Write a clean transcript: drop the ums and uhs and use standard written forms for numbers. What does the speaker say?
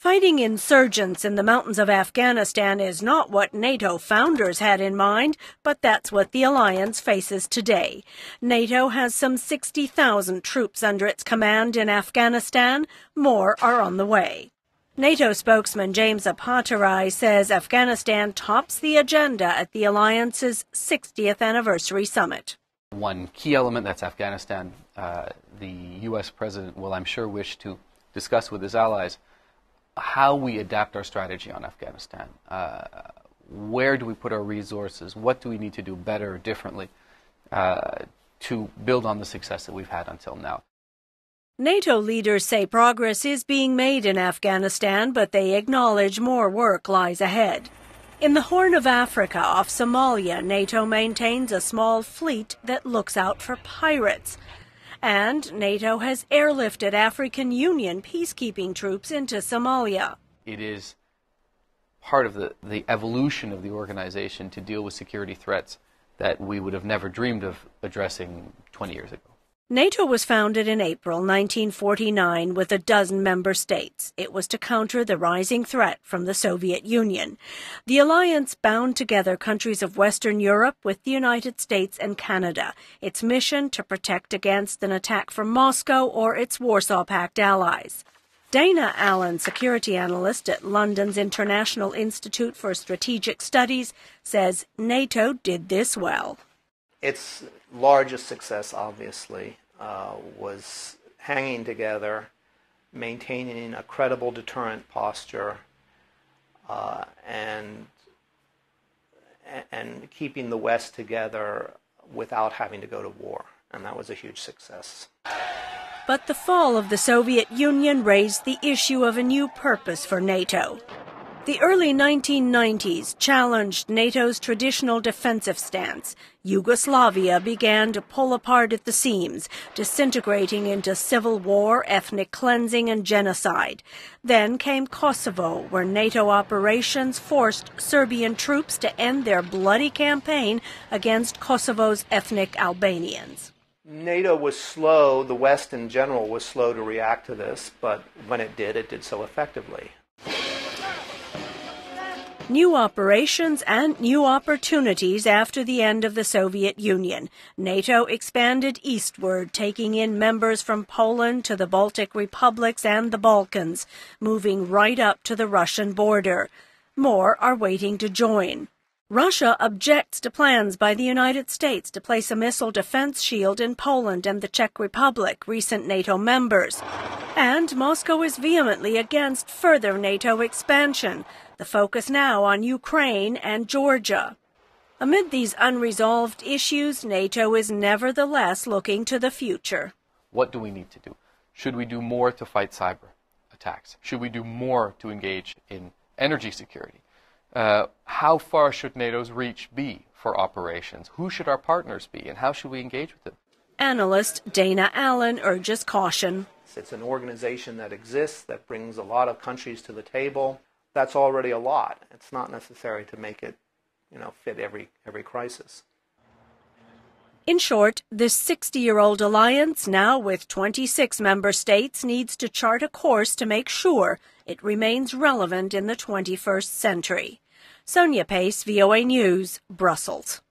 Fighting insurgents in the mountains of Afghanistan is not what NATO founders had in mind, but that's what the alliance faces today. NATO has some 60,000 troops under its command in Afghanistan. More are on the way. NATO spokesman James Apatarai says Afghanistan tops the agenda at the alliance's 60th anniversary summit. One key element, that's Afghanistan. The U.S. president will, I'm sure, wish to discuss with his allies how we adapt our strategy on Afghanistan. Where do we put our resources? What do we need to do better or differently to build on the success that we've had until now? NATO leaders say progress is being made in Afghanistan, but they acknowledge more work lies ahead. In the Horn of Africa off Somalia, NATO maintains a small fleet that looks out for pirates. And NATO has airlifted African Union peacekeeping troops into Somalia. It is part of the evolution of the organization to deal with security threats that we would have never dreamed of addressing 20 years ago. NATO was founded in April 1949 with a dozen member states. It was to counter the rising threat from the Soviet Union. The alliance bound together countries of Western Europe with the United States and Canada. Its mission to protect against an attack from Moscow or its Warsaw Pact allies. Dana Allen, security analyst at London's International Institute for Strategic Studies, says NATO did this well. Its largest success, obviously, was hanging together, maintaining a credible deterrent posture, and keeping the West together without having to go to war. And that was a huge success. But the fall of the Soviet Union raised the issue of a new purpose for NATO. The early 1990s challenged NATO's traditional defensive stance. Yugoslavia began to pull apart at the seams, disintegrating into civil war, ethnic cleansing, and genocide. Then came Kosovo, where NATO operations forced Serbian troops to end their bloody campaign against Kosovo's ethnic Albanians. NATO was slow, the West in general was slow to react to this, but when it did so effectively. New operations and new opportunities after the end of the Soviet Union. NATO expanded eastward, taking in members from Poland to the Baltic republics and the Balkans, moving right up to the Russian border. More are waiting to join. Russia objects to plans by the United States to place a missile defense shield in Poland and the Czech Republic, recent NATO members. And Moscow is vehemently against further NATO expansion. The focus now on Ukraine and Georgia. Amid these unresolved issues, NATO is nevertheless looking to the future. What do we need to do? Should we do more to fight cyber attacks? Should we do more to engage in energy security? How far should NATO's reach be for operations? Who should our partners be, and how should we engage with them? Analyst Dana Allen urges caution. It's an organization that exists, that brings a lot of countries to the table. That's already a lot. It's not necessary to make it, fit every crisis. In short, this 60-year-old alliance, now with 26 member states, needs to chart a course to make sure it remains relevant in the 21st century. Sonja Pace, VOA News, Brussels.